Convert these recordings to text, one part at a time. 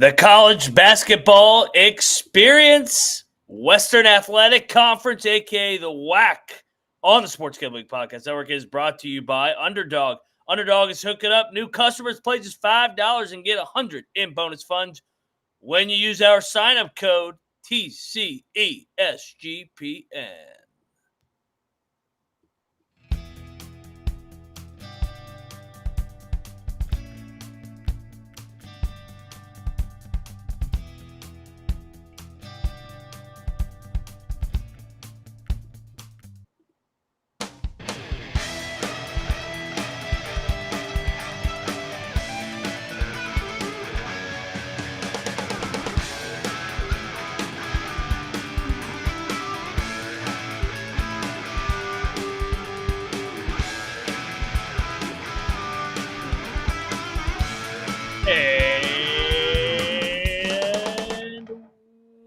The college basketball experience, Western Athletic Conference, a.k.a. the WAC, on the Sports Gambling Podcast Network is brought to you by Underdog. Underdog is hooking up new customers. Play just $5 and get $100 in bonus funds when you use our sign-up code TCESGPN. And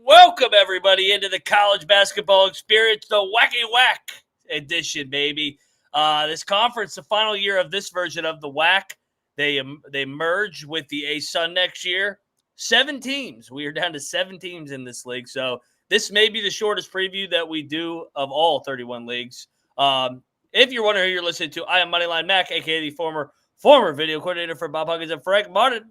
welcome, everybody, into the college basketball experience, the Wacky Whack edition, baby. This conference, the final year of this version of the WAC, they merge with the ASUN next year. 7 teams. We are down to 7 teams in this league, so this may be the shortest preview that we do of all 31 leagues. If you're wondering who you're listening to, I am Moneyline Mac, a.k.a. the former video coordinator for Bob Huggins and Frank Martin.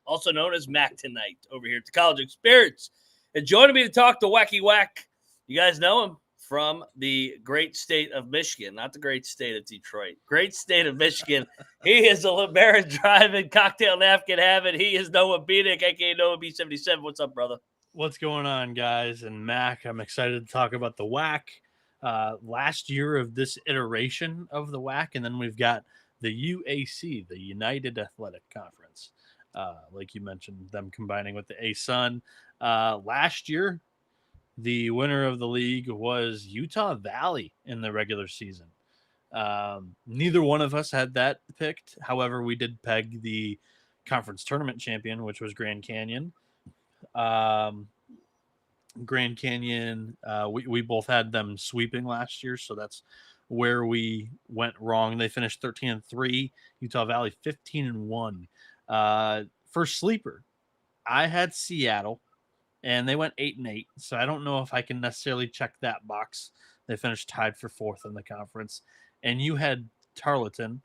Also known as Mac Tonight over here at the College Experience. And joining me to talk to Wacky Whack, you guys know him from the great state of Michigan, not the great state of Detroit. Great state of Michigan. He is a LeBaron driving, cocktail napkin having. He is Noah Bienick, a.k.a. Noah B77. What's up, brother? What's going on, guys? And Mac, I'm excited to talk about the WAC. Last year of this iteration of the WAC, and then we've got the UAC, the United Athletic Conference. Like you mentioned, them combining with the ASUN. Last year, the winner of the league was Utah Valley in the regular season. Neither one of us had that picked. However, we did peg the conference tournament champion, which was Grand Canyon. Grand Canyon, we both had them sweeping last year, so that's where we went wrong. They finished 13-3. Utah Valley 15-1. For sleeper, I had Seattle, and they went 8-8. So I don't know if I can necessarily check that box. They finished tied for 4th in the conference, and you had Tarleton,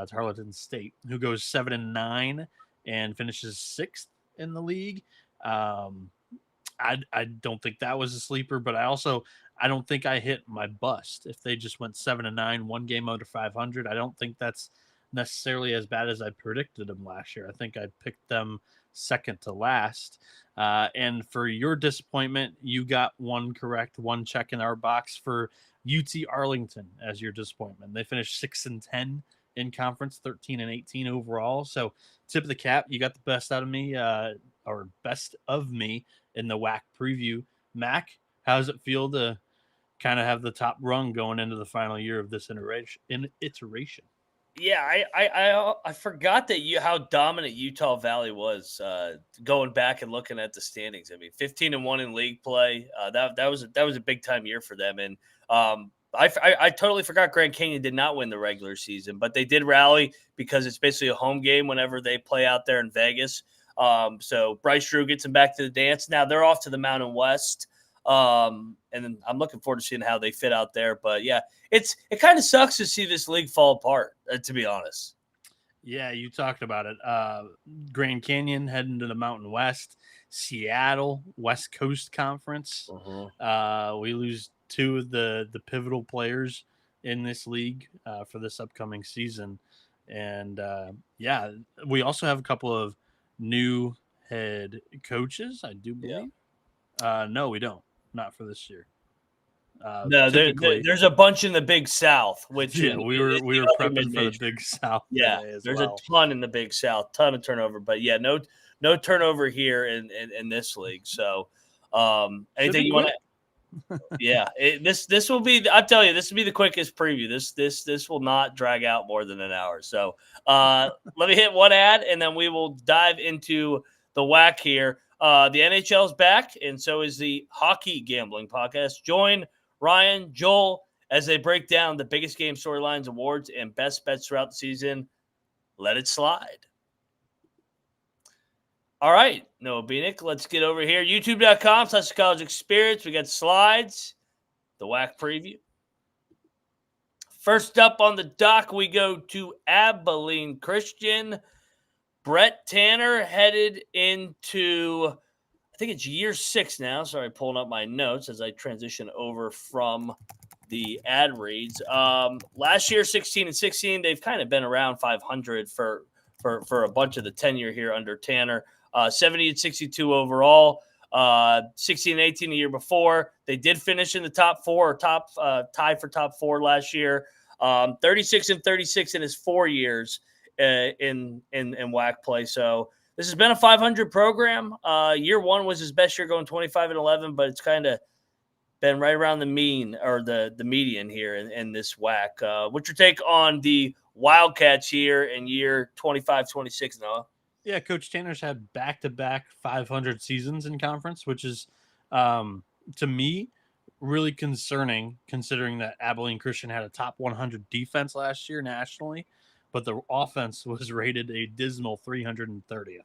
Tarleton State, who goes 7-9 and finishes 6th in the league. I don't think that was a sleeper, but I don't think I hit my bust. If they just went 7-9, 1 game under 500, I don't think that's necessarily as bad as I predicted them last year. I think I picked them second to last. And for your disappointment, you got one correct, one check in our box for UT Arlington as your disappointment. They finished 6-10 in conference, 13-18 overall. So tip of the cap, you got the best out of me, or best of me in the WAC preview. Mac, how does it feel to kind of have the top rung going into the final year of this iteration? Yeah, I forgot that how dominant Utah Valley was going back and looking at the standings. I mean, 15-1 in league play. That was a big time year for them. And I totally forgot Grand Canyon did not win the regular season, but they did rally because it's basically a home game whenever they play out there in Vegas. So Bryce Drew gets them back to the dance. Now they're off to the Mountain West. And then I'm looking forward to seeing how they fit out there. But yeah, it kind of sucks to see this league fall apart, to be honest. Yeah, you talked about it. Grand Canyon heading to the Mountain West, Seattle, West Coast Conference. We lose 2 of the pivotal players in this league for this upcoming season. And yeah, we also have a couple of new head coaches, I do believe. Yeah. No, we don't. Not for this year. No, there's a bunch in the Big South, which we were prepping for the Big South. Yeah, there's a ton in the Big South, ton of turnover, but yeah, no turnover here in this league. So, anything you want to? Yeah, this will be. I'm telling you, this will be the quickest preview. This will not drag out more than an hour. So, let me hit one ad, and then we will dive into the WAC here. The NHL is back, and so is the Hockey Gambling Podcast. Join Ryan, Joel, as they break down the biggest game storylines, awards, and best bets throughout the season. Let it slide. All right, Noah Bienick, let's get over here. YouTube.com/college experience. We got slides, the WAC preview. First up on the dock, we go to Abilene Christian. Brette Tanner headed into, I think it's year 6 now. Sorry, pulling up my notes as I transition over from the ad reads. Last year, 16-16. They've kind of been around 500 for a bunch of the tenure here under Tanner. 70-62 overall. 16-18 the year before. They did finish in the top 4 or tie for top 4 last year. 36-36 in his 4 years in WAC play. So this has been a 500 program. Year 1 was his best year, going 25-11, but it's kind of been right around the mean or the median here in this WAC. What's your take on the Wildcats here in year 25-26, Noah? Yeah, Coach Tanner's had back-to-back 500 seasons in conference, which is, to me, really concerning considering that Abilene Christian had a top 100 defense last year nationally, but the offense was rated a dismal 330th.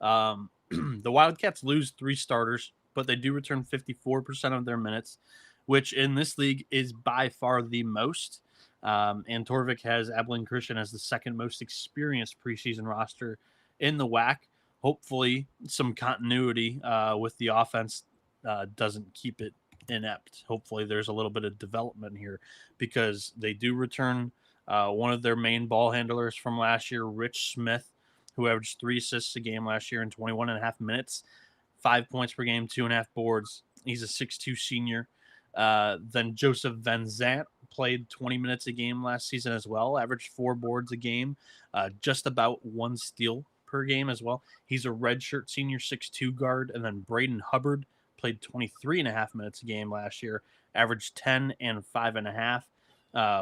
The Wildcats lose 3 starters, but they do return 54% of their minutes, which in this league is by far the most. And Torvik has Abilene Christian as the second most experienced preseason roster in the WAC. Hopefully some continuity with the offense doesn't keep it inept. Hopefully there's a little bit of development here because they do return one of their main ball handlers from last year, Rich Smith, who averaged 3 assists a game last year in 21 and a half minutes, 5 points per game, 2.5 boards. He's a 6'2 senior. Then Joseph Van Zant played 20 minutes a game last season as well, averaged 4 boards a game, just about 1 steal per game as well. He's a redshirt senior 6'2 guard. And then Braden Hubbard played 23 and a half minutes a game last year, averaged 10 and 5.5,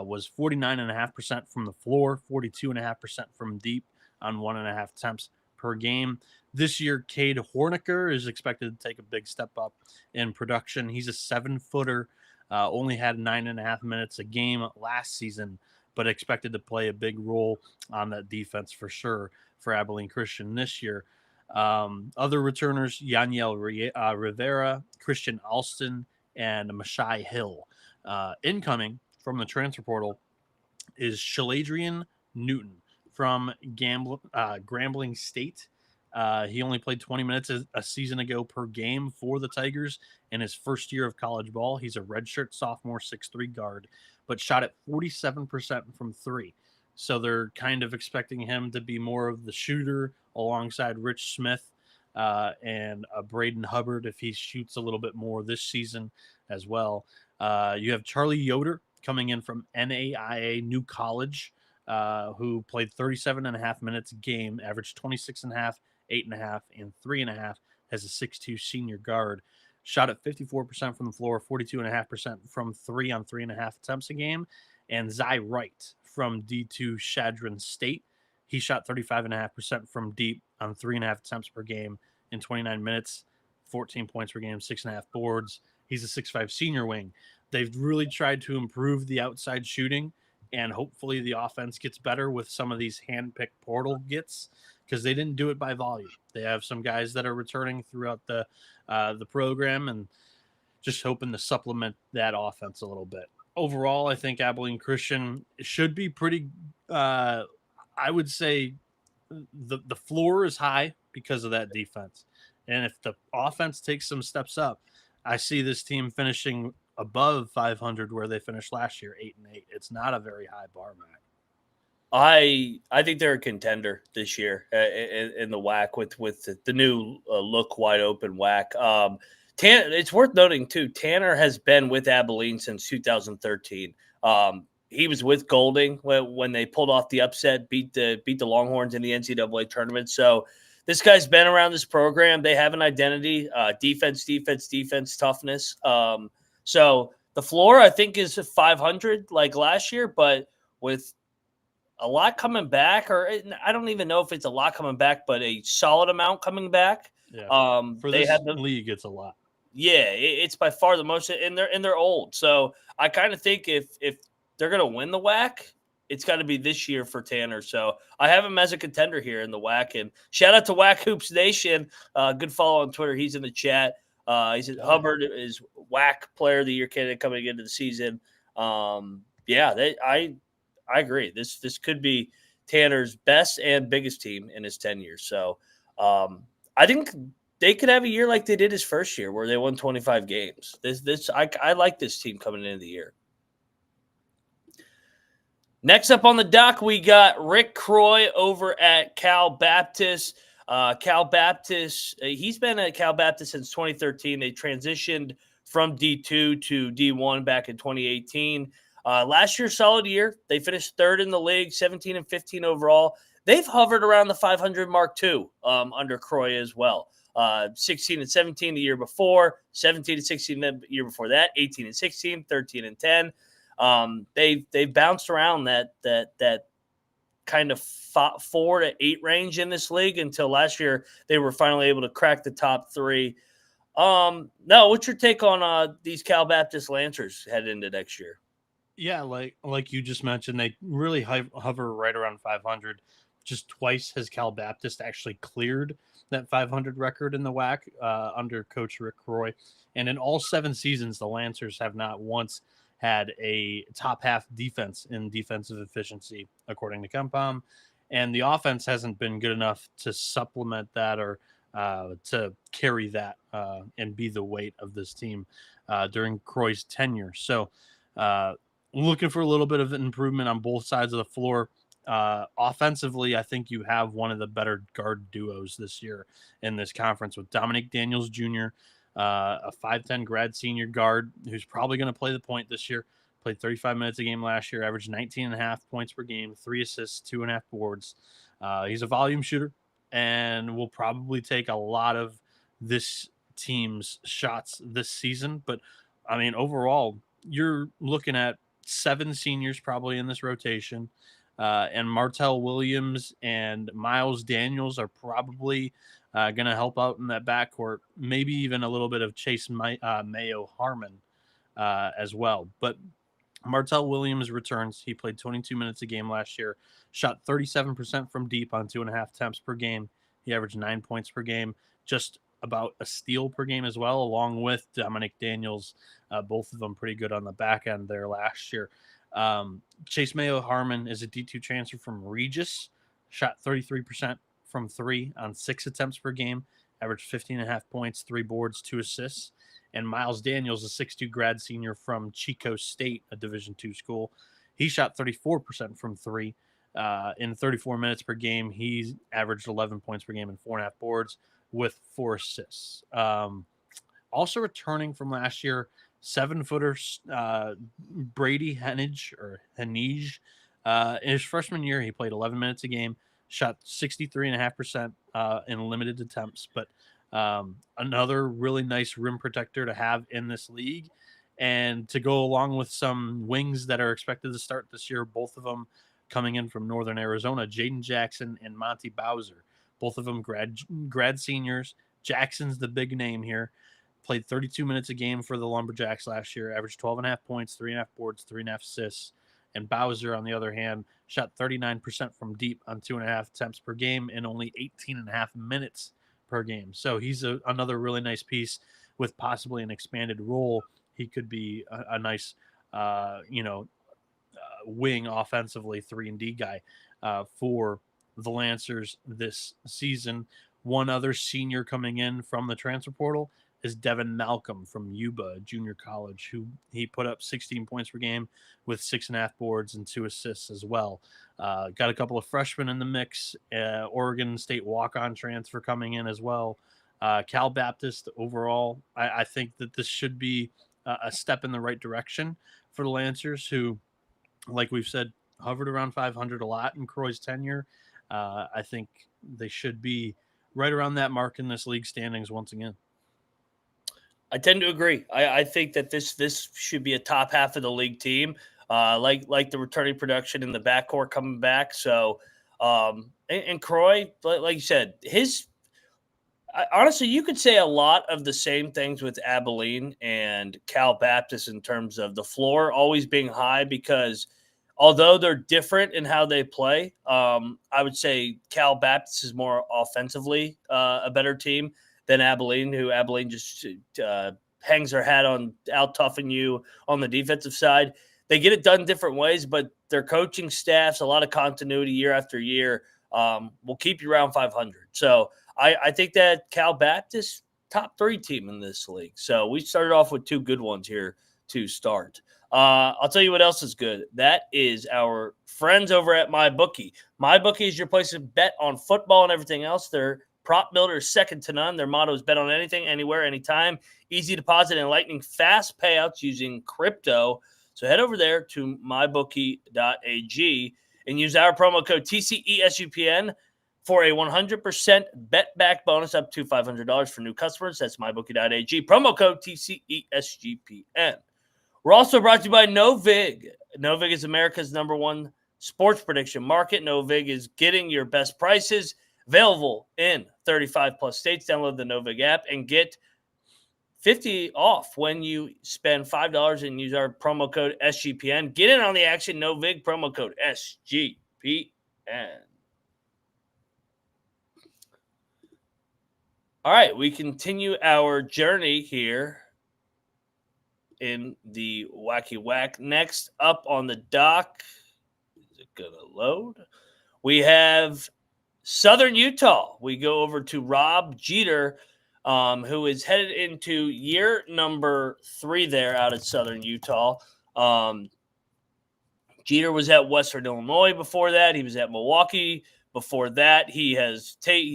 was 49.5% from the floor, 42.5% from deep on 1.5 attempts per game. This year, Cade Horniker is expected to take a big step up in production. He's a 7-footer, only had 9.5 minutes a game last season, but expected to play a big role on that defense for sure for Abilene Christian this year. Other returners, Yaniel Rivera, Christian Alston, and Mashai Hill. Incoming from the transfer portal is Shaladrian Newton from Grambling State. He only played 20 minutes a season ago per game for the Tigers in his first year of college ball. He's a redshirt sophomore 6'3 guard, but shot at 47% from 3. So they're kind of expecting him to be more of the shooter alongside Rich Smith and Braden Hubbard if he shoots a little bit more this season as well. You have Charlie Yoder coming in from NAIA New College, who played 37.5 minutes a game, averaged 26.5, 8.5, and 3.5 as a 6'2 senior guard. Shot at 54% from the floor, 42.5% from 3 on 3.5 attempts a game. And Zy Wright from D2 Shadron State. He shot 35.5% from deep on 3.5 attempts per game in 29 minutes, 14 points per game, 6.5 boards. He's a 6'5 senior wing. They've really tried to improve the outside shooting, and hopefully the offense gets better with some of these hand-picked portal gets because they didn't do it by volume. They have some guys that are returning throughout the program and just hoping to supplement that offense a little bit. Overall, I think Abilene Christian should be pretty I would say the floor is high because of that defense. And if the offense takes some steps up, I see this team finishing above 500 where they finished last year, 8-8. It's not a very high bar, Matt. I think they're a contender this year in the WAC with the new look wide open WAC. It's worth noting too, Tanner has been with Abilene since 2013. He was with Golding when they pulled off the upset, beat the Longhorns in the NCAA tournament. So this guy's been around this program. They have an identity, defense, toughness. So the floor, I think, is 500 like last year, but with a lot coming back, or I don't even know if it's a lot coming back, but a solid amount coming back. Yeah. For they this have the league, it's a lot. Yeah, it's by far the most, and they're old. So I kind of think if they're gonna win the WAC, it's got to be this year for Tanner. So I have him as a contender here in the WAC. And shout out to WAC Hoops Nation. Good follow on Twitter. He's in the chat. He said Hubbard is WAC Player of the Year candidate coming into the season. Yeah, I agree. This could be Tanner's best and biggest team in his tenure. So I think they could have a year like they did his first year, where they won 25 games. I like this team coming into the year. Next up on the dock, we got Rick Croy over at Cal Baptist. Cal Baptist, he's been at Cal Baptist since 2013. They transitioned from D2 to D1 back in 2018. Last year, solid year. They finished third in the league, 17 and 15 overall. They've hovered around the 500 mark too, under Croy as well. 16 and 17 the year before, 17 and 16 the year before that, 18 and 16, 13 and 10. They bounced around that kind of 4 to 8 range in this league until last year they were finally able to crack the top 3. No, what's your take on these Cal Baptist Lancers headed into next year? Yeah, like you just mentioned, they really hover right around 500. Just twice has Cal Baptist actually cleared that 500 record in the WAC under Coach Rick Croy. And in all 7 seasons, the Lancers have not once had a top half defense in defensive efficiency, according to KenPom. And the offense hasn't been good enough to supplement that or to carry that and be the weight of this team during Croy's tenure. So looking for a little bit of improvement on both sides of the floor. Offensively, I think you have one of the better guard duos this year in this conference with Dominic Daniels Jr., a 5'10 grad senior guard who's probably going to play the point this year. Played 35 minutes a game last year, averaged 19.5 points per game, 3 assists, 2.5 boards. He's a volume shooter and will probably take a lot of this team's shots this season. But, I mean, overall, you're looking at 7 seniors probably in this rotation. And Martell Williams and Miles Daniels are probably going to help out in that backcourt. Maybe even a little bit of Chase Mayo Harmon as well. But Martell Williams returns. He played 22 minutes a game last year, shot 37% from deep on 2.5 attempts per game. He averaged 9 points per game, just about a steal per game as well, along with Dominic Daniels. Both of them pretty good on the back end there last year. Chase Mayo Harmon is a D2 transfer from Regis, shot 33% from 3 on 6 attempts per game, averaged 15.5 points, 3 boards, 2 assists. And Miles Daniels, a 6'2 grad senior from Chico State, a Division II school. He shot 34% from 3 in 34 minutes per game. He averaged 11 points per game and 4.5 boards with 4 assists. Also returning from last year, 7-footer Brady Henige. In his freshman year, he played 11 minutes a game, shot 63.5% in limited attempts, but another really nice rim protector to have in this league. And to go along with some wings that are expected to start this year, both of them coming in from Northern Arizona, Jaden Jackson and Monty Bowser, both of them grad seniors. Jackson's the big name here. Played 32 minutes a game for the Lumberjacks last year, averaged 12.5 points, 3.5 boards, 3.5 assists. And Bowser, on the other hand, shot 39% from deep on 2.5 attempts per game and only 18.5 minutes per game. So he's another really nice piece with possibly an expanded role. He could be a nice, wing offensively, 3-and-D guy for the Lancers this season. One other senior coming in from the transfer portal is Devin Malcolm from Yuba Junior College, who he put up 16 points per game with 6.5 boards and 2 assists as well. Got a couple of freshmen in the mix. Oregon State walk-on transfer coming in as well. Cal Baptist overall, I think that this should be a step in the right direction for the Lancers, who, like we've said, hovered around 500 a lot in Croy's tenure. I think they should be right around that mark in this league standings once again. I tend to agree. I think that this should be a top half of the league team, like the returning production in the backcourt coming back. So, and Croy, like you said, Honestly, you could say a lot of the same things with Abilene and Cal Baptist in terms of the floor always being high because although they're different in how they play, I would say Cal Baptist is more offensively a better team than Abilene, who Abilene just hangs their hat on out toughing you on the defensive side. They get it done different ways, but their coaching staffs, a lot of continuity year after year, will keep you around 500. So I think that Cal Baptist top 3 team in this league. So we started off with 2 good ones here to start. I'll tell you what else is good. That is our friends over at MyBookie. MyBookie is your place to bet on football and everything else. Their prop builder is second to none. Their motto is bet on anything, anywhere, anytime. Easy deposit and lightning fast payouts using crypto. So head over there to mybookie.ag and use our promo code TCESUPN for a 100% bet back bonus up to $500 for new customers. That's mybookie.ag. Promo code TCESGPN. We're also brought to you by Novig. Novig is America's #1 sports prediction market. Novig is getting your best prices, available in 35 plus states. Download the Novig app and get 50 off when you spend $5 and use our promo code SGPN. Get in on the action. Novig promo code SGPN. All right, we continue our journey here in the Wacky Whack. Next up on the dock, is it going to load? We have Southern Utah. We go over to Rob Jeter, who is headed into year number 3 there out at Southern Utah. Jeter was at Western Illinois before that. He was at Milwaukee. Before that, he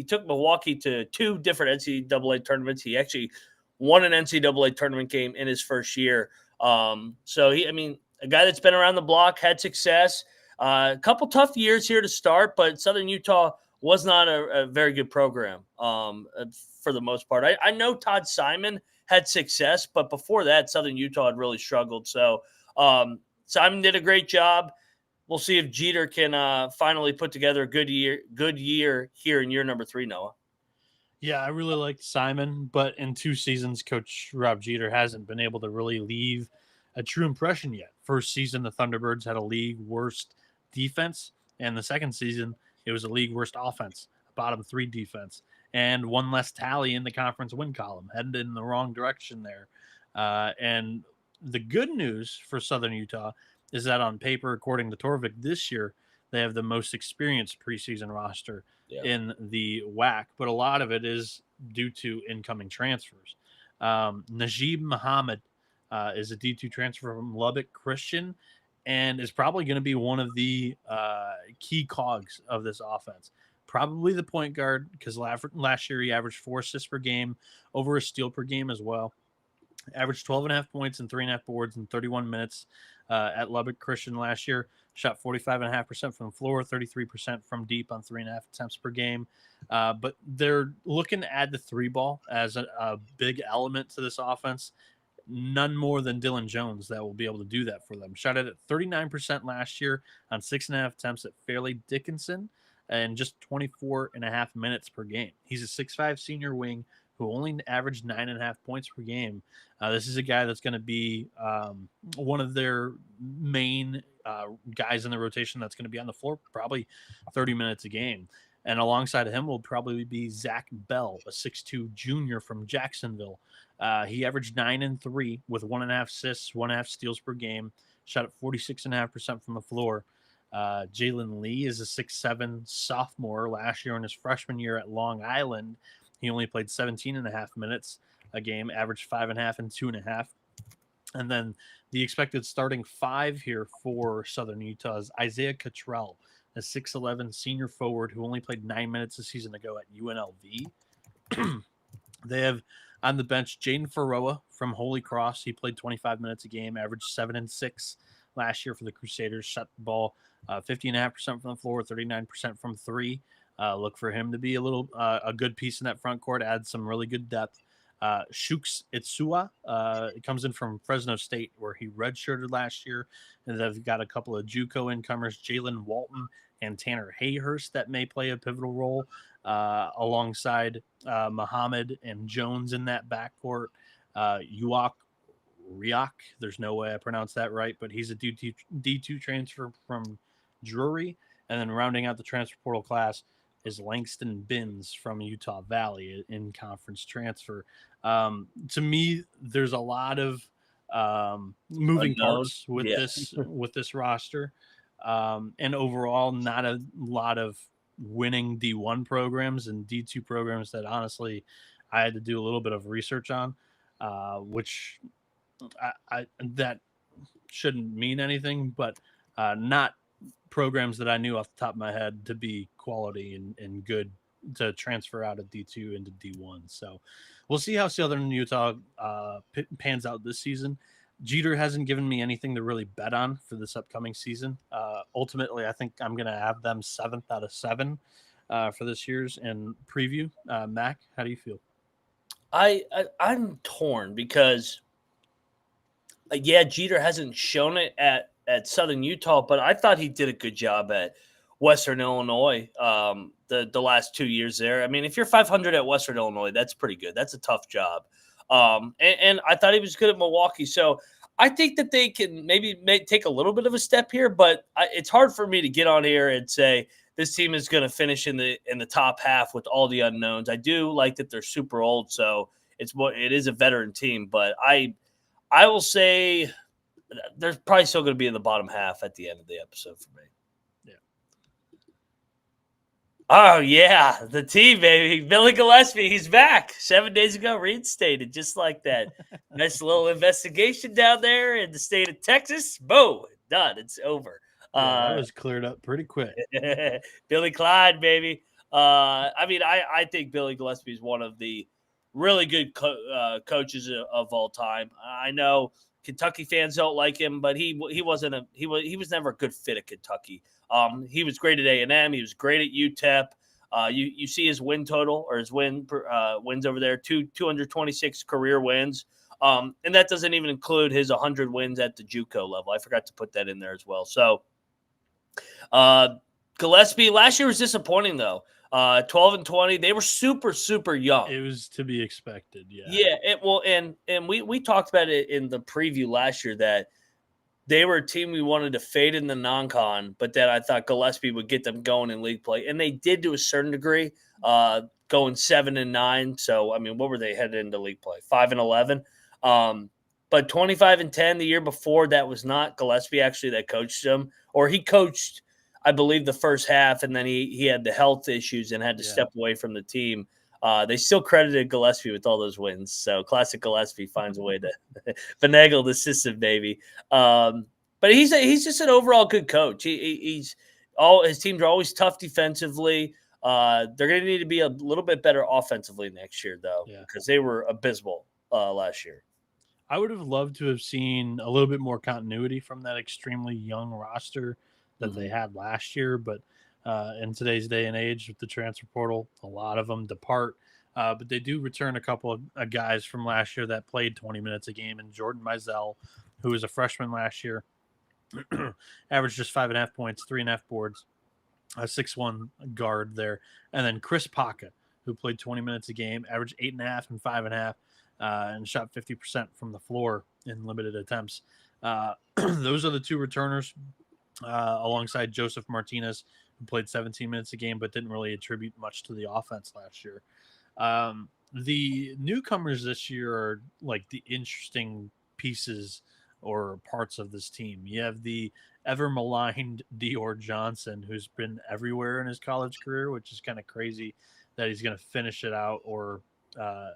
took Milwaukee to 2 different NCAA tournaments. He actually won an NCAA tournament game in his first year. So a guy that's been around the block, had success. A couple tough years here to start, but Southern Utah was not a very good program for the most part. I know Todd Simon had success, but before that, Southern Utah had really struggled. So Simon did a great job. We'll see if Jeter can finally put together a good year here in year number 3, Noah. Yeah, I really liked Simon, but in 2 seasons, Coach Rob Jeter hasn't been able to really leave a true impression yet. First season, the Thunderbirds had a league worst defense, and the second season, it was a league worst offense, bottom 3 defense, and 1 less tally in the conference win column, headed in the wrong direction there. And the good news for Southern Utah is that on paper, according to Torvik this year, they have the most experienced preseason roster in the WAC, but a lot of it is due to incoming transfers. Najib Muhammad is a D2 transfer from Lubbock Christian and is probably going to be one of the key cogs of this offense. Probably the point guard, because last year he averaged 4 assists per game, over a steal per game as well. Averaged 12.5 points and 3.5 boards in 31 minutes at Lubbock Christian last year. Shot 45.5% from the floor, 33% from deep on 3.5 attempts per game. But they're looking to add the 3 ball as a big element to this offense. None more than Dylan Jones that will be able to do that for them. Shot it at 39% last year on 6.5 attempts at Fairleigh Dickinson and just 24.5 minutes per game. He's a 6'5" senior wing who only averaged 9.5 points per game. This is a guy that's going to be one of their main guys in the rotation that's going to be on the floor probably 30 minutes a game. And alongside of him will probably be Zach Bell, a 6'2" junior from Jacksonville. He averaged 9 and 3 with 1.5 assists, 1.5 steals per game, shot at 46.5% from the floor. Jalen Lee is a 6'7" sophomore. Last year in his freshman year at Long Island, he only played 17.5 minutes a game, averaged 5.5 and 2.5. And then the expected starting 5 here for Southern Utah is Isaiah Cottrell, a 6'11" senior forward who only played 9 minutes a season ago at UNLV. They have on the bench Jaden Faroa from Holy Cross. He played 25 minutes a game, averaged 7 and 6 last year for the Crusaders. Shot the ball 50.5% from the floor, 39% from 3. Look for him to be a good piece in that front court, add some really good depth. Shooks Itsua comes in from Fresno State, where he redshirted last year, and they've got a couple of JUCO incomers, Jalen Walton and Tanner Hayhurst that may play a pivotal role alongside Muhammad and Jones in that backcourt. UAC Riak, there's no way I pronounce that right, but he's a D2 transfer from Drury. And then rounding out the transfer portal class is Langston Binns from Utah Valley in conference transfer. To me, there's a lot of moving Unknown. parts with Yeah. this roster, and overall, not a lot of winning D1 programs and D2 programs that honestly I had to do a little bit of research on, which that shouldn't mean anything, but not programs that I knew off the top of my head to be quality and good to transfer out of D2 into D1. So we'll see how Southern Utah pans out this season. Jeter hasn't given me anything to really bet on for this upcoming season. Ultimately, I think I'm going to have them 7th out of 7 for this year's and preview. Mac, how do you feel? I'm torn because yeah, Jeter hasn't shown it at Southern Utah, but I thought he did a good job at Western Illinois the last 2 years there. I mean, if you're 500 at Western Illinois, that's pretty good. That's a tough job. And I thought he was good at Milwaukee. So I think that they can maybe take a little bit of a step here, but it's hard for me to get on here and say this team is going to finish in the top half with all the unknowns. I do like that they're super old, so it is a veteran team, but I will say there's probably still going to be in the bottom half at the end of the episode for me. Yeah. Oh, yeah. The team, baby. Billy Gillispie, he's back 7 days ago, reinstated, just like that. Nice little investigation down there in the state of Texas. Boom. Done. It's over. Yeah, that was cleared up pretty quick. Billy Clyde, baby. I mean, I think Billy Gillispie is one of the really good coaches of all time. I know Kentucky fans don't like him, but he was never a good fit at Kentucky. He was great at A&M. He was great at UTEP. You see his win total or his wins over there, 226 career wins. And that doesn't even include his 100 wins at the JUCO level. I forgot to put that in there as well. So Gillispie last year was disappointing though. 12-20. They were super, super young. It was to be expected. Yeah. Yeah. And we talked about it in the preview last year that they were a team we wanted to fade in the non-con, but that I thought Gillispie would get them going in league play, and they did to a certain degree, going 7-9. So I mean, what were they headed into league play? 5-11. But 25-10 the year before, that was not Gillispie actually that coached them, or he coached, I believe, the first half, and then he had the health issues and had to step away from the team. They still credited Gillispie with all those wins. So classic Gillispie finds a way to finagle the system, baby. But he's just an overall good coach. His teams are always tough defensively. They're going to need to be a little bit better offensively next year, though, because they were abysmal last year. I would have loved to have seen a little bit more continuity from that extremely young roster that they had last year, but in today's day and age with the transfer portal, a lot of them depart. But they do return a couple of guys from last year that played 20 minutes a game, and Jordan Mizell, who was a freshman last year, averaged just 5.5 points, 3.5 boards, a 6'1" guard there. And then Chris Paca, who played 20 minutes a game, averaged 8.5 and 5.5, and shot 50% from the floor in limited attempts. Those are the two returners, alongside Joseph Martinez, who played 17 minutes a game but didn't really attribute much to the offense last year. The newcomers this year are like the interesting pieces or parts of this team. You have the ever maligned Dior Johnson, who's been everywhere in his college career, which is kind of crazy that he's going to finish it out, or I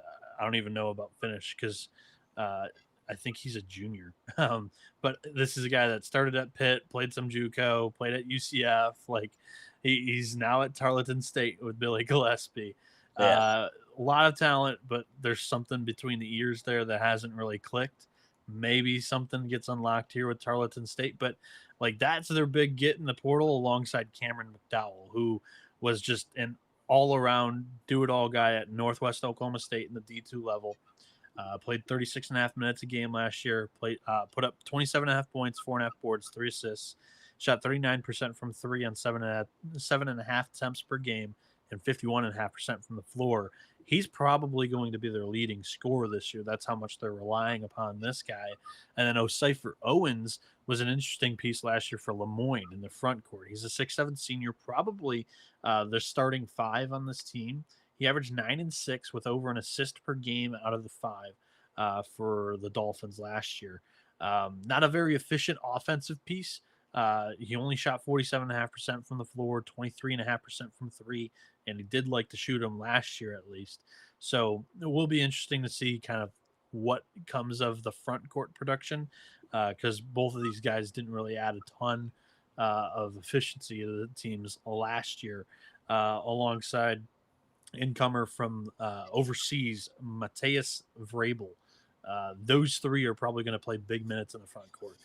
don't even know about finish because I think he's a junior. But this is a guy that started at Pitt, played some JUCO, played at UCF. Like he's now at Tarleton State with Billy Gillispie. A lot of talent, but there's something between the ears there that hasn't really clicked. Maybe something gets unlocked here with Tarleton State, but like that's their big get in the portal alongside Cameron McDowell, who was just an all-around do-it-all guy at Northwest Oklahoma State in the D2 level. Played 36.5 minutes a game last year. Put up 27.5 points, 4.5 boards, 3 assists. shot 39% from three on 7.5 attempts per game, and 51.5% from the floor. He's probably going to be their leading scorer this year. That's how much they're relying upon this guy. And then O'Cypher Owens was an interesting piece last year for Lemoyne in the front court. He's a 6'7" senior, probably the starting five on this team. He averaged 9 and 6 with over an assist per game out of the five for the Dolphins last year. Not a very efficient offensive piece. He only shot 47.5% from the floor, 23.5% from three, and he did like to shoot them last year at least. So it will be interesting to see kind of what comes of the front court production because both of these guys didn't really add a ton of efficiency to the teams last year alongside incomer from overseas, Mateus Vrabel. Those three are probably going to play big minutes in the front court.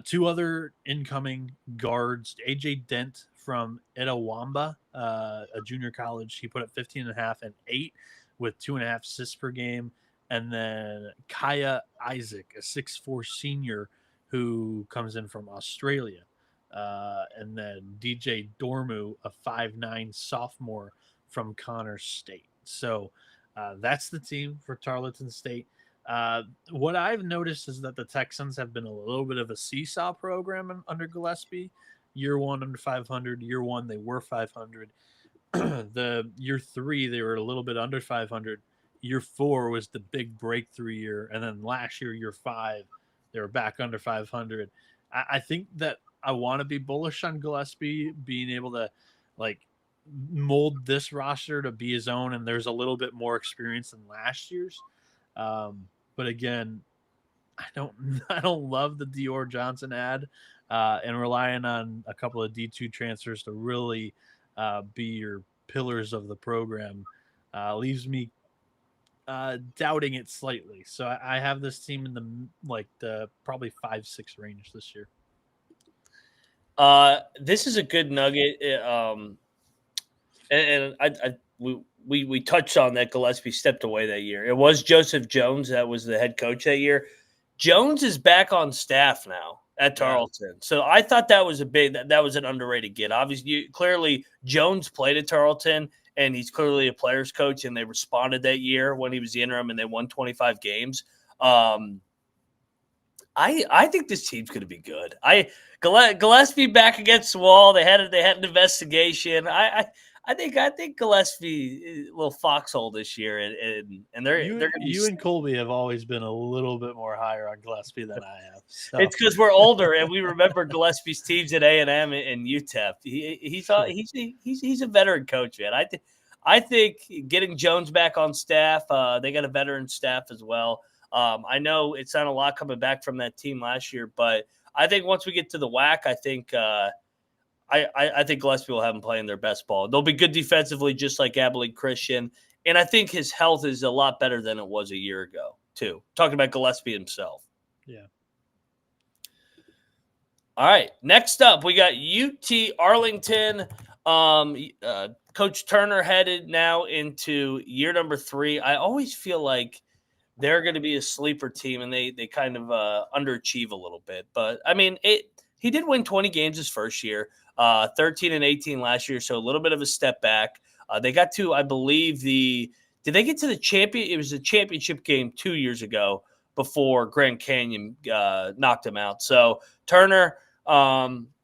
Two other incoming guards, AJ Dent from Itawamba, a junior college. He put up 15.5 and 8 with 2.5 assists per game. And then Kaya Isaac, a 6'4" senior who comes in from Australia. And then DJ Dormu, a 5'9" sophomore from Connors State. So that's the team for Tarleton State. What I've noticed is that the Texans have been a little bit of a seesaw program under Gillispie. Year one under 500. Year one they were 500. The year three they were a little bit under 500. Year four was the big breakthrough year, and then last year, year five, they were back under 500. I think that I want to be bullish on Gillispie being able to like mold this roster to be his own, and there's a little bit more experience than last year's. But again, I don't love the Dior Johnson ad, and relying on a couple of D2 transfers to really be your pillars of the program leaves me doubting it slightly. So I have this team in the probably 5-6 range this year. This is a good nugget. We touched on that Gillispie stepped away that year. It was Joseph Jones that was the head coach that year. Jones is back on staff now at Tarleton. Yeah. So I thought that was that was an underrated get. Obviously, clearly Jones played at Tarleton, and he's clearly a player's coach, and they responded that year when he was the interim, and they won 25 games. I think this team's going to be good. Gillispie back against the wall. They had an investigation. I think Gillispie a little foxhole this year, and they're you and Colby have always been a little bit more higher on Gillispie than I have. So. It's because we're older and we remember Gillespie's teams at A&M and UTEP. He's a veteran coach, man. I think getting Jones back on staff, they got a veteran staff as well. I know it's not a lot coming back from that team last year, but I think once we get to the WAC, I think Gillispie will have them playing their best ball. They'll be good defensively, just like Abilene Christian. And I think his health is a lot better than it was a year ago, too. Talking about Gillispie himself. Yeah. All right. Next up, we got UT Arlington. Coach Turner headed now into year number 3. I always feel like they're going to be a sleeper team, and they kind of underachieve a little bit. But, I mean, he did win 20 games his first year, 13 and 18 last year, so a little bit of a step back. They got to, I believe, did they get to the champion? It was a championship game 2 years ago before Grand Canyon knocked him out. So, Turner,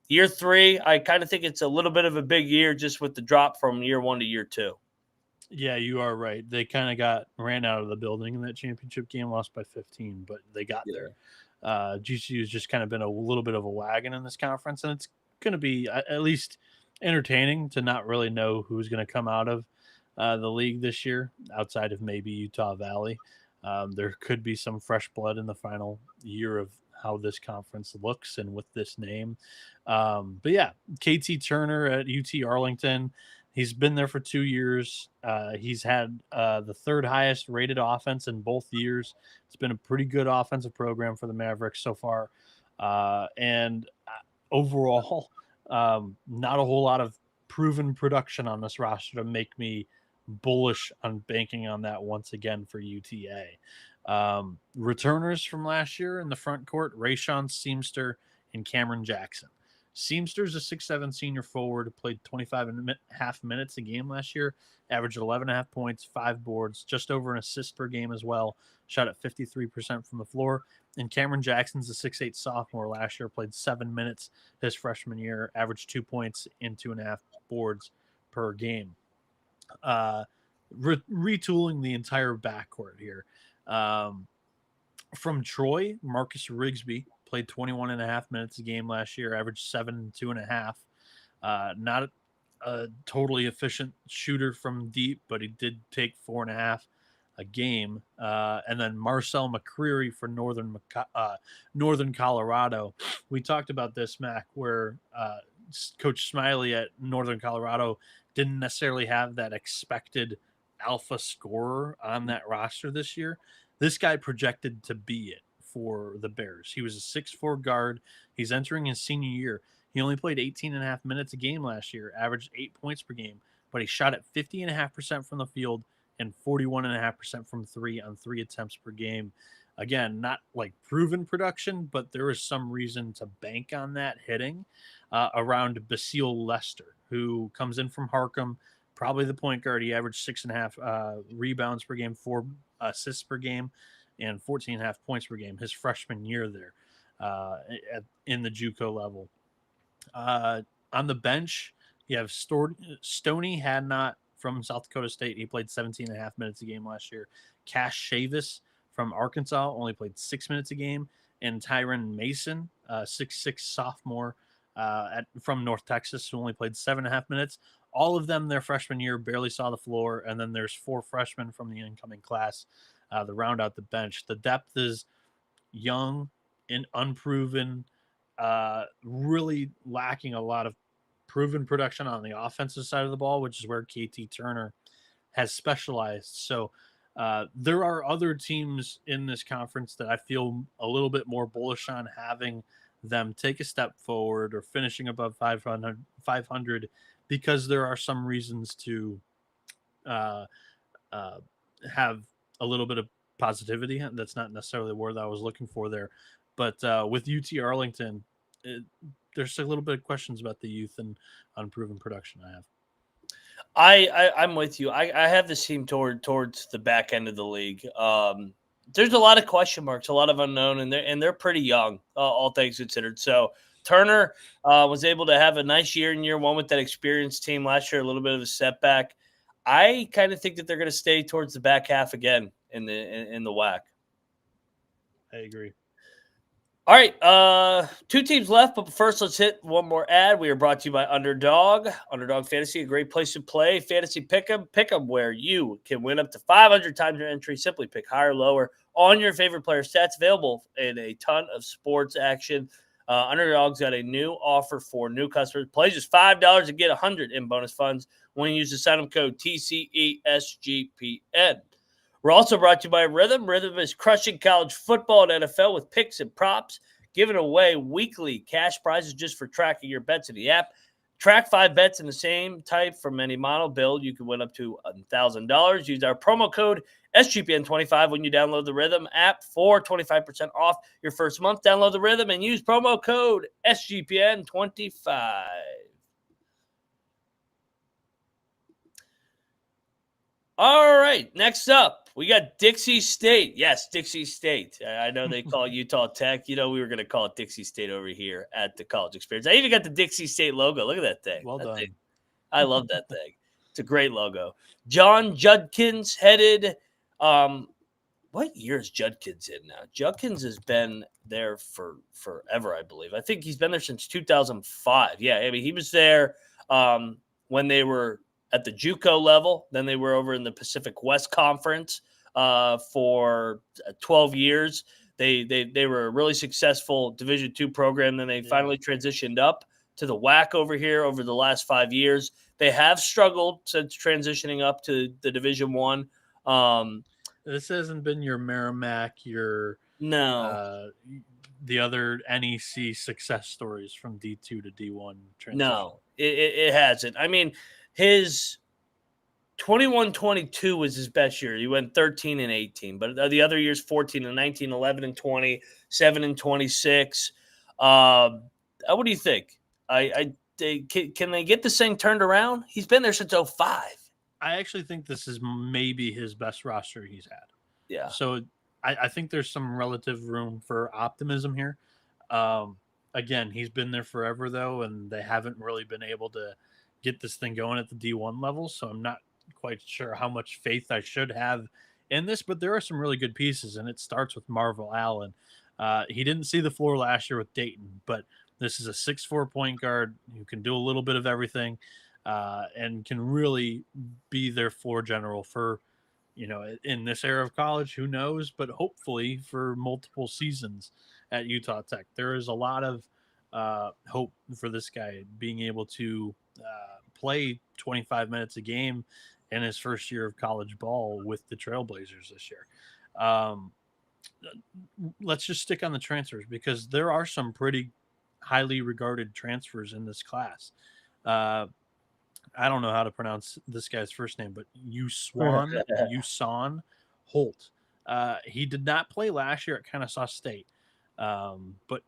year 3, I kind of think it's a little bit of a big year just with the drop from year 1 to year 2. Yeah, you are right. They kind of ran out of the building in that championship game, lost by 15, but they got there. GCU has just kind of been a little bit of a wagon in this conference, and it's going to be at least entertaining to not really know who's going to come out of the league this year outside of maybe Utah Valley. There could be some fresh blood in the final year of how this conference looks and with this name. But yeah, KT Turner at UT Arlington. He's been there for 2 years. He's had the 3rd highest rated offense in both years. It's been a pretty good offensive program for the Mavericks so far. And overall, not a whole lot of proven production on this roster to make me bullish on banking on that once again for UTA. Returners from last year in the front court, Rayshawn Seamster and Cameron Jackson. Seamster's a 6'7" senior forward, played 25.5 minutes a game last year, averaged 11.5 points, 5 boards, just over an assist per game as well, shot at 53% from the floor. And Cameron Jackson's a 6'8" sophomore last year, played 7 minutes his freshman year, averaged 2 points and 2.5 boards per game. Retooling the entire backcourt here. From Troy, Marcus Rigsby played 21.5 minutes a game last year, averaged 7, 2.5. Not a totally efficient shooter from deep, but he did take 4.5 a game. And then Marcel McCreary for Northern Colorado. We talked about this, Mac, where Coach Smiley at Northern Colorado didn't necessarily have that expected alpha scorer on that roster this year. This guy projected to be it for the Bears. He was a 6'4" guard. He's entering his senior year. He only played 18.5 minutes a game last year, averaged 8 points per game, but he shot at 50.5% from the field and 41.5% from 3 on 3 attempts per game. Again, not like proven production, but there is some reason to bank on that hitting around Basile Lester, who comes in from Harcum, probably the point guard. He averaged 6.5 rebounds per game, 4 assists per game, and 14.5 points per game his freshman year there in the JUCO level. On the bench, you have Stoney Hadnot from South Dakota State. He played 17.5 minutes a game last year. Cash Chavis from Arkansas only played 6 minutes a game. And Tyron Mason, 6'6" sophomore from North Texas, who only played 7.5 minutes. All of them their freshman year barely saw the floor, and then there's 4 freshmen from the incoming class to round out the bench. The depth is young and unproven, really lacking a lot of proven production on the offensive side of the ball, which is where KT Turner has specialized. So there are other teams in this conference that I feel a little bit more bullish on having them take a step forward or finishing above 500 because there are some reasons to have a little bit of positivity. That's not necessarily the word that I was looking for there. But with UT Arlington, there's a little bit of questions about the youth and unproven production I have. I'm with you. I have this team towards the back end of the league. There's a lot of question marks, a lot of unknown, and they're pretty young, all things considered. So Turner was able to have a nice year in year one with that experienced team last year, a little bit of a setback. I kind of think that they're going to stay towards the back half again in the WAC. I agree. All right, 2 teams left, but first let's hit one more ad. We are brought to you by Underdog Fantasy, a great place to play fantasy pick'em where you can win up to 500 times your entry. Simply pick higher or lower on your favorite player stats, available in a ton of sports action. Underdog's got a new offer for new customers. Play just $5 and get 100 in bonus funds when you use the sign-up code TCESGPN. We're also brought to you by Rhythm. Rhythm is crushing college football and NFL with picks and props, giving away weekly cash prizes just for tracking your bets in the app. Track 5 bets in the same type from any model build. You can win up to $1,000. Use our promo code SGPN25 when you download the Rhythm app for 25% off your first month. Download the Rhythm and use promo code SGPN25. All right, next up, we got Dixie State. Yes, Dixie State. I know they call it Utah Tech. You know, we were going to call it Dixie State over here at the College Experience. I even got the Dixie State logo. Look at that thing. Well done. I love that thing. It's a great logo. John Judkins headed. What year is Judkins in now? Judkins has been there for forever, I believe. I think he's been there since 2005. Yeah, I mean, he was there when they were at the JUCO level. Then they were over in the Pacific West Conference for 12 years. They were a really successful Division II program. Then they finally transitioned up to the WAC over here over the last 5 years. They have struggled since transitioning up to the Division I. This hasn't been your Merrimack, the other NEC success stories from D2 to D1 transition. No, it hasn't. I mean, his 21-22 was his best year. He went 13-18, but the other years 14-19, 11-20, 7-26. What do you think? Can they get this thing turned around? He's been there since 2005. I actually think this is maybe his best roster he's had. Yeah. So I think there's some relative room for optimism here. Again, he's been there forever, though, and they haven't really been able to get this thing going at the D1 level. So I'm not quite sure how much faith I should have in this, but there are some really good pieces, and it starts with Marvel Allen. He didn't see the floor last year with Dayton, but this is a 6'4" point guard who can do a little bit of everything and can really be their floor general for – in this era of college, who knows, but hopefully for multiple seasons at Utah Tech. There is a lot of hope for this guy being able to play 25 minutes a game in his first year of college ball with the Trailblazers this year. Let's just stick on the transfers because there are some pretty highly regarded transfers in this class. I don't know how to pronounce this guy's first name, but Usain Holt. He did not play last year at Kennesaw State, but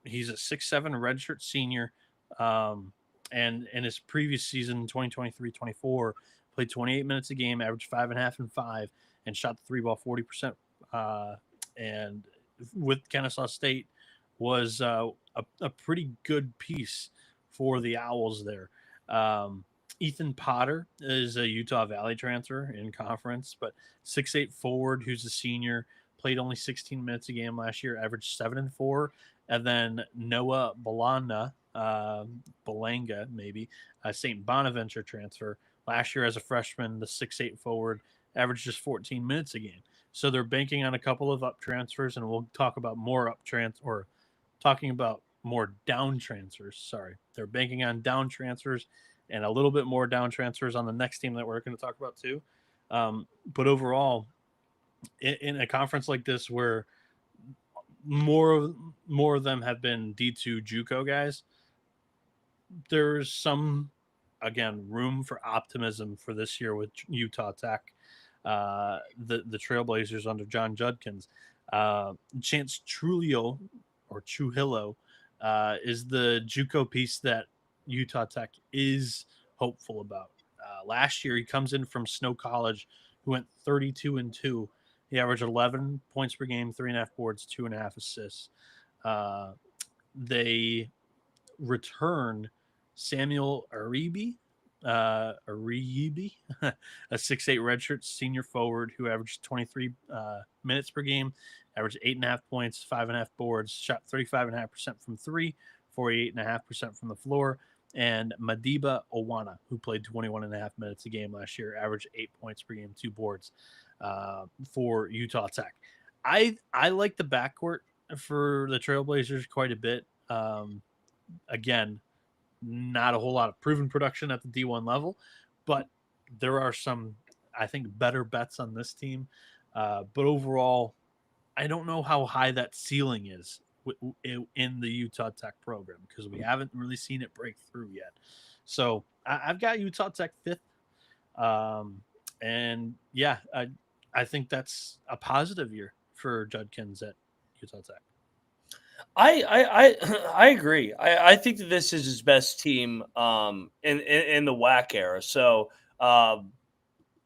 he's a 6'7" redshirt senior. And in his previous season, 2023-24, played 28 minutes a game, averaged 5.5 and 5, and shot the three ball 40%. And with Kennesaw State was a pretty good piece for the Owls there. Ethan Potter is a Utah Valley transfer in conference, but 6'8" forward who's a senior, played only 16 minutes a game last year, averaged 7 and 4. And then Noah Bienick, Belanga, maybe, a St. Bonaventure transfer. Last year as a freshman, the 6'8" forward averaged just 14 minutes a game. So they're banking on a couple of up transfers, and we'll talk about more talking about more down transfers. Sorry. They're banking on down transfers and a little bit more down transfers on the next team that we're going to talk about too. But overall, in a conference like this where more of them have been D2 JUCO guys, there's some, again, room for optimism for this year with Utah Tech, the Trailblazers under John Judkins. Chance Trujillo is the JUCO piece that Utah Tech is hopeful about. Last year, he comes in from Snow College, who went 32-2. He averaged 11 points per game, 3.5 boards, 2.5 assists. They returned Samuel Aribi, a 6'8" redshirt senior forward who averaged 23 minutes per game, averaged 8.5 points, 5.5 boards, shot 35.5% from three, 48.5% from the floor. And Madiba Owana, who played 21.5 minutes a game last year, averaged 8 points per game, 2 boards for Utah Tech. I like the backcourt for the Trailblazers quite a bit. Again, not a whole lot of proven production at the D1 level, but there are some, I think, better bets on this team. But overall, I don't know how high that ceiling is in the Utah Tech program because we haven't really seen it break through yet. So I've got Utah Tech 5th. And yeah, I think that's a positive year for Judkins at Utah Tech. I agree. I think that this is his best team in the WAC era. So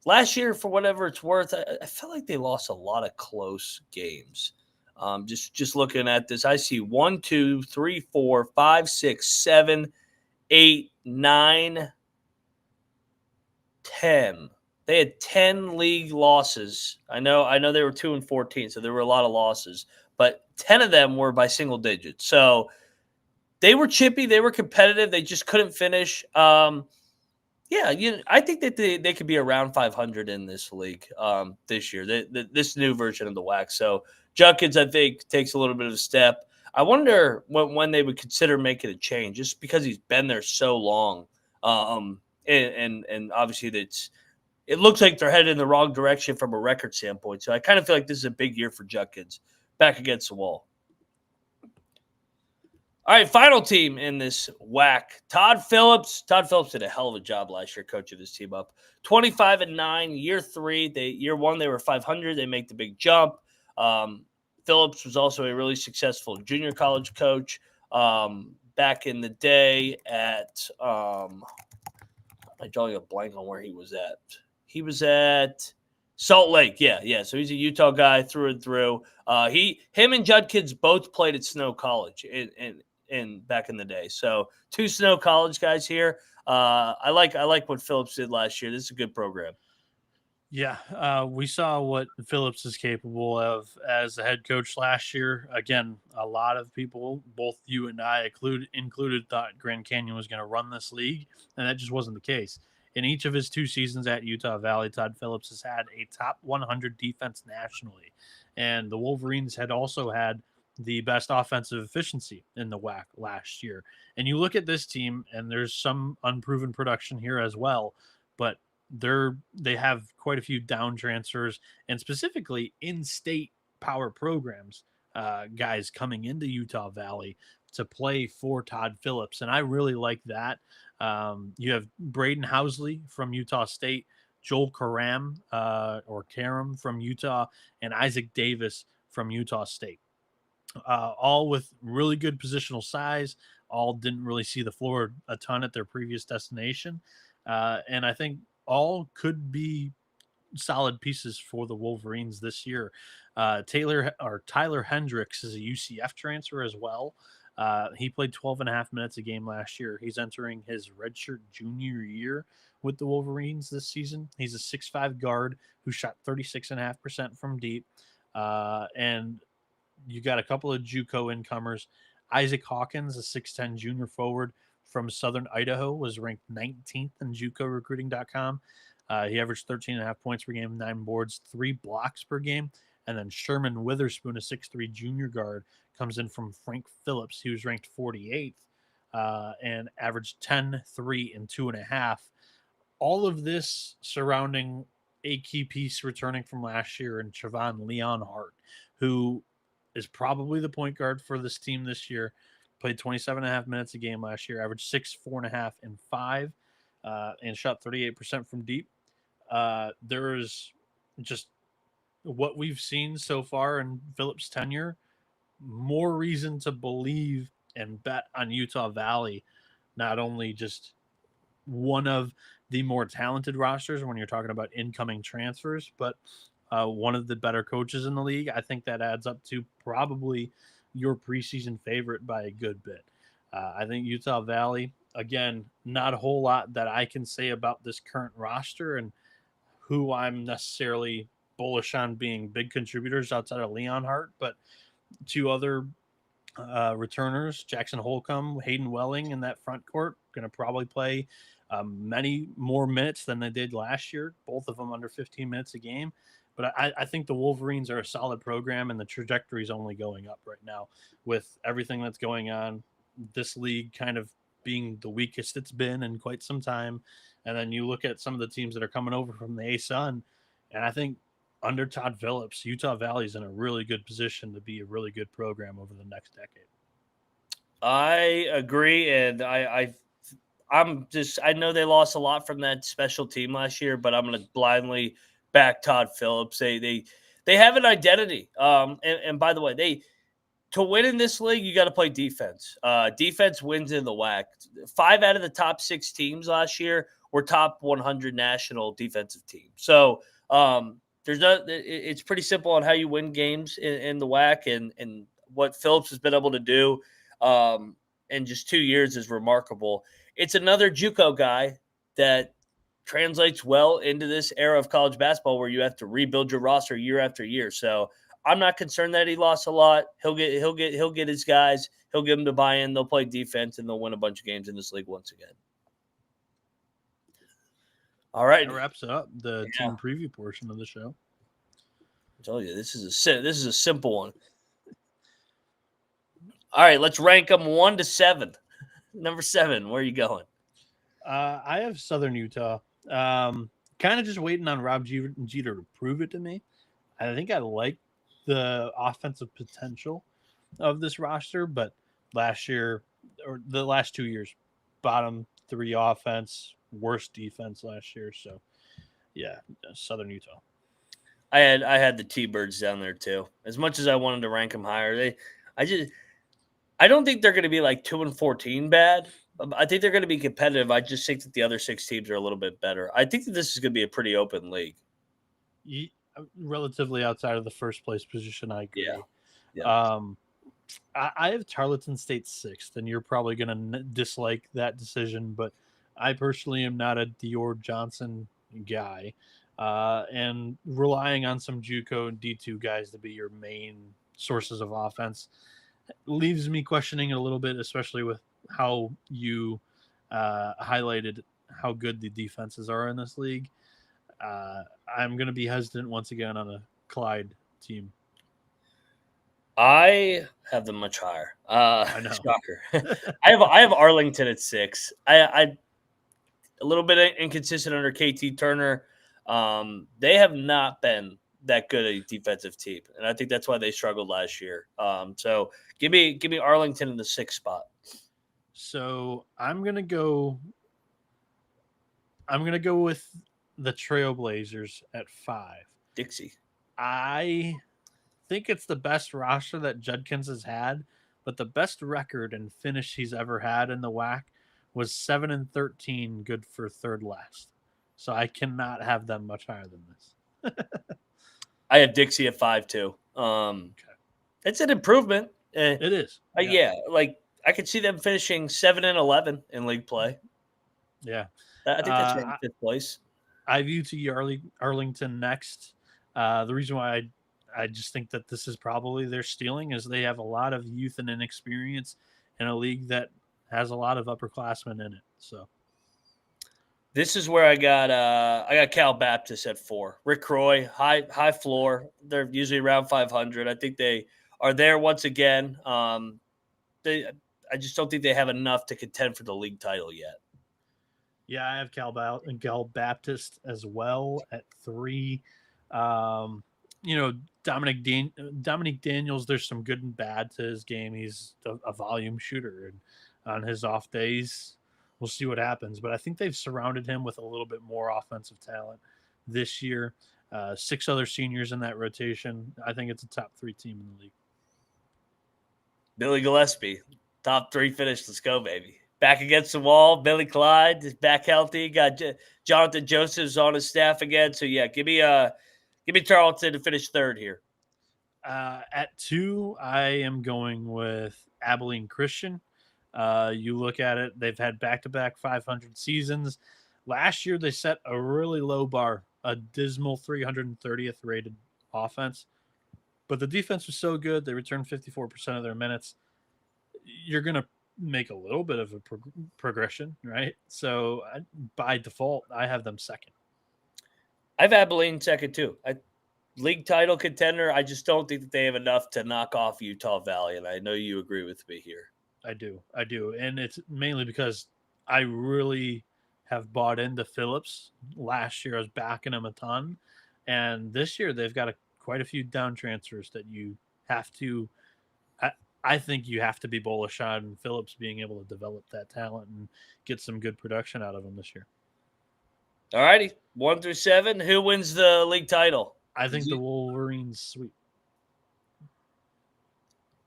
last year, for whatever it's worth, I felt like they lost a lot of close games. Just looking at this, I see 1, 2, 3, 4, 5, 6, 7, 8, 9, 10. They had 10 league losses. I know they were 2-14, so there were a lot of losses, but 10 of them were by single digits. So they were chippy, they were competitive, they just couldn't finish. I think that they could be around 500 in this league this year, this new version of the WAC. So Judkins, I think, takes a little bit of a step. I wonder when they would consider making a change, just because he's been there so long. And obviously it looks like they're headed in the wrong direction from a record standpoint. So I kind of feel like this is a big year for Judkins, back against the wall. All right, final team in this WAC. Todd Phillips. Todd Phillips did a hell of a job last year coaching this team up. 25-9, year 3. Year 1, they were 500. They make the big jump. Phillips was also a really successful junior college coach. back in the day at I'm drawing a blank on where he was at. He was at Salt Lake. Yeah. So he's a Utah guy through and through. Him and Judkins both played at Snow College in back in the day. So 2 Snow College guys here. I like what Phillips did last year. This is a good program. Yeah, we saw what Phillips is capable of as a head coach last year. Again, a lot of people, both you and I included, thought Grand Canyon was going to run this league, and that just wasn't the case. In each of his 2 seasons at Utah Valley, Todd Phillips has had a top 100 defense nationally, and the Wolverines had also had the best offensive efficiency in the WAC last year. And you look at this team, and there's some unproven production here as well, but they have quite a few down transfers and specifically in-state power programs, guys coming into Utah Valley to play for Todd Phillips, and I really like that. You have Braden Housley from Utah State, Joel Karam or Karam from Utah, and Isaac Davis from Utah State. All with really good positional size. All didn't really see the floor a ton at their previous destination, and I think all could be solid pieces for the Wolverines this year. Tyler Hendricks is a UCF transfer as well. He played 12 and a half minutes a game last year. He's entering his redshirt junior year with the Wolverines this season. He's a 6'5" guard who shot 36.5% from deep. And you got a couple of JUCO incomers. Isaac Hawkins, a 6'10" junior forward from Southern Idaho, was ranked 19th in JUCOrecruiting.com. He averaged 13.5 points per game, 9 boards, 3 blocks per game. And then Sherman Witherspoon, a 6'3" junior guard, comes in from Frank Phillips. He was ranked 48th and averaged 10, 3, and 2.5. All of this surrounding a key piece returning from last year in Trevon Leonhardt, who is probably the point guard for this team this year. Played 27.5 minutes a game last year, averaged 6, 4.5, and 5, and shot 38% from deep. There's just what we've seen so far in Phillips' tenure, more reason to believe and bet on Utah Valley, not only just one of the more talented rosters when you're talking about incoming transfers, but one of the better coaches in the league. I think that adds up to probably your preseason favorite by a good bit. I think Utah Valley, again, not a whole lot that I can say about this current roster and who I'm necessarily bullish on being big contributors outside of Leonhardt, but 2 other returners, Jackson Holcomb, Hayden Welling in that front court, going to probably play many more minutes than they did last year, both of them under 15 minutes a game. But I think the Wolverines are a solid program, and the trajectory is only going up right now with everything that's going on. This league kind of being the weakest it's been in quite some time. And then you look at some of the teams that are coming over from the ASUN, and I think under Todd Phillips, Utah Valley is in a really good position to be a really good program over the next decade. I agree, and I know they lost a lot from that special team last year, but I'm going to blindly back Todd Phillips. They have an identity. And by the way, to win in this league, you got to play defense. Defense wins in the WAC. 5 out of the top 6 teams last year were top 100 national defensive teams. So it's pretty simple on how you win games in the WAC, and what Phillips has been able to do in just 2 years is remarkable. It's another JUCO guy that translates well into this era of college basketball where you have to rebuild your roster year after year. So I'm not concerned that he lost a lot. He'll get his guys. He'll get them to buy in. They'll play defense, and they'll win a bunch of games in this league once again. All right, that wraps up the team preview portion of the show. I told you this is a simple one. All right, let's rank them 1 to 7. Number 7, where are you going? I have Southern Utah. Kind of just waiting on Rob Jeter to prove it to me. I think I like the offensive potential of this roster, but last year or the last 2 years, bottom 3 offense, worst defense last year. So, yeah, Southern Utah. I had the T-Birds down there too. As much as I wanted to rank them higher, I I don't think they're going to be like 2-14 bad. I think they're going to be competitive. I just think that the other 6 teams are a little bit better. I think that this is going to be a pretty open league. Relatively outside of the first place position, I agree. Yeah. I have Tarleton State 6th, and you're probably going to dislike that decision, but I personally am not a Dior Johnson guy. And relying on some JUCO and D2 guys to be your main sources of offense leaves me questioning it a little bit, especially with how you highlighted how good the defenses are in this league. I'm going to be hesitant once again on a Clyde team. I have them much higher. I know. Shocker. I have Arlington at 6. I a little bit inconsistent under KT Turner. They have not been that good a defensive team, and I think that's why they struggled last year. So give me Arlington in the 6th spot. So I'm gonna go with the Trailblazers at 5. Dixie. I think it's the best roster that Judkins has had, but the best record and finish he's ever had in the WAC was 7-13, good for third last. So I cannot have them much higher than this. I have Dixie at 5 too. It's an improvement. It is. Yeah, like I could see them finishing 7-11 in league play. Yeah, I think that's around 5th place. I view to Arlington next. The reason why I just think that this is probably their stealing is they have a lot of youth and inexperience in a league that has a lot of upperclassmen in it. So this is where I got Cal Baptist at 4. Rick Croy, high floor. They're usually around 500. I think they are there once again. I just don't think they have enough to contend for the league title yet. Yeah, I have Cal Baptist as well at 3. Dominic Daniels, there's some good and bad to his game. He's a volume shooter, and on his off days, we'll see what happens. But I think they've surrounded him with a little bit more offensive talent this year. 6 other seniors in that rotation. I think it's a top 3 team in the league. Billy Gillispie, top 3 finish. Let's go, baby. Back against the wall. Billy Clyde is back healthy. Got Jonathan Joseph's on his staff again. So yeah, give me Tarleton to finish 3rd here. At 2, I am going with Abilene Christian. You look at it; they've had back-to-back 500 seasons. Last year, they set a really low bar, a dismal 330th rated offense. But the defense was so good; they returned 54% of their minutes. You're going to make a little bit of a progression, right? So by default, I have them 2nd. I have Abilene 2nd too. League title contender. I just don't think that they have enough to knock off Utah Valley, and I know you agree with me here. I do, and it's mainly because I really have bought into Phillips. Last year, I was backing him a ton, and this year they've got quite a few down transfers that you have to. I think you have to be bullish on Phillips being able to develop that talent and get some good production out of him this year. All righty, 1 through 7. Who wins the league title? I think the Wolverines sweep.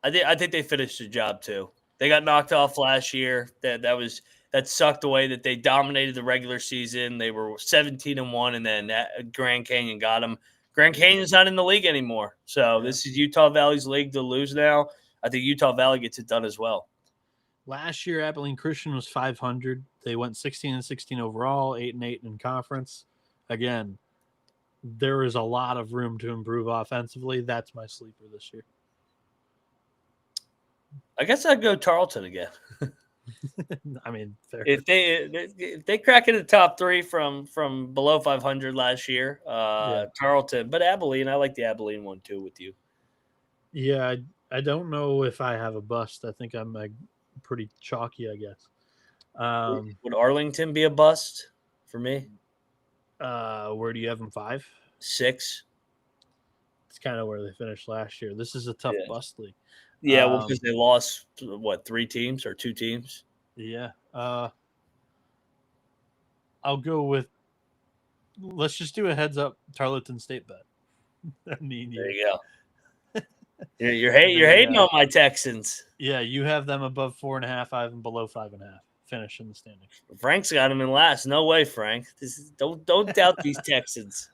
I think they finished the job too. They got knocked off last year. That sucked the way that they dominated the regular season. They were 17-1, and then Grand Canyon got them. Grand Canyon's not in the league anymore, so This is Utah Valley's league to lose now. I think Utah Valley gets it done as well. Last year, Abilene Christian was 500. They went 16-16 overall, 8-8 in conference. Again, there is a lot of room to improve offensively. That's my sleeper this year. I guess I'd go Tarleton again. I mean, fair. If they crack into the top 3 from below 500 last year, Tarleton, but Abilene, I like the Abilene one too with you. Yeah, I don't know if I have a bust. I think I'm pretty chalky, I guess. Would Arlington be a bust for me? Where do you have them? 5? 6? It's kind of where they finished last year. This is a tough bust league. Yeah, well, because they lost, 3 teams or 2 teams? Yeah. I'll go with – let's just do a heads-up Tarleton State bet. There you go. You're hating on my Texans. Yeah, you have them above 4.5. I have them below 5.5. Finish in the standings. Frank's got him in last. No way, Frank. Don't doubt these Texans.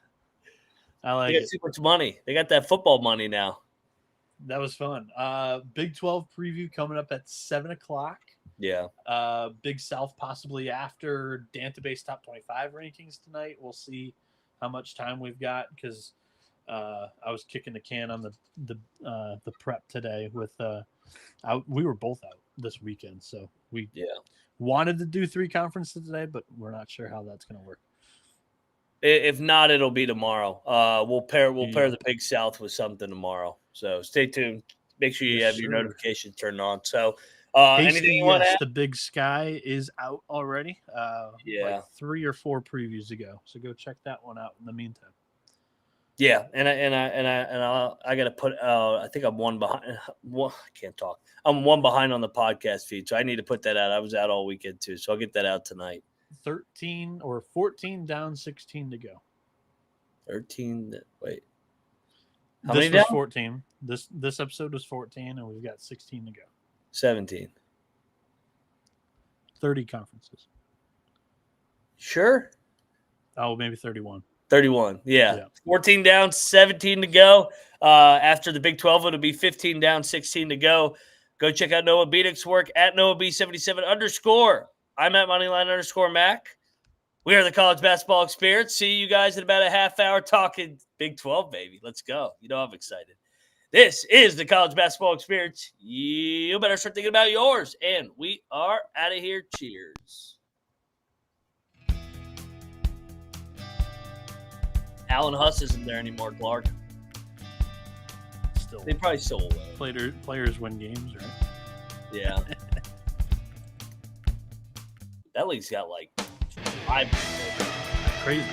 I like They got it. too much money. They got that football money now. That was fun. Big 12 preview coming up at 7 o'clock. Yeah. Big South possibly after Database Top 25 rankings tonight. We'll see how much time we've got because I was kicking the can on the prep today with we were both out this weekend, so we wanted to do 3 conferences today, but we're not sure how that's going to work. If not, it'll be tomorrow. We'll pair the Big South with something tomorroh. So stay tuned. Make sure you have your notifications turned on. So anything you want to add? The Big Sky is out already. Like 3 or 4 previews ago. So go check that one out in the meantime. Yeah, and I got to put. I think I'm one behind. I can't talk. I'm one behind on the podcast feed, so I need to put that out. I was out all weekend too, so I'll get that out tonight. 14 down, 16 to go. 13. Wait. How many down? 14. This episode was 14, and we've got 16 to go. 17. 30 conferences. Sure. Oh, maybe 31. 31. Yeah. 14 down, 17 to go. After the Big 12, it'll be 15 down, 16 to go. Go check out Noah Bienick's work at NoahB77_. I'm at Moneyline_Mac. We are the College Basketball Experience. See you guys in about a half hour talking Big 12, baby. Let's go. You know I'm excited. This is the College Basketball Experience. You better start thinking about yours. And we are out of here. Cheers. Alan Huss isn't there anymore, Clark. They probably still will. Players win games, right? Yeah. That league's got like 5 people. Crazy.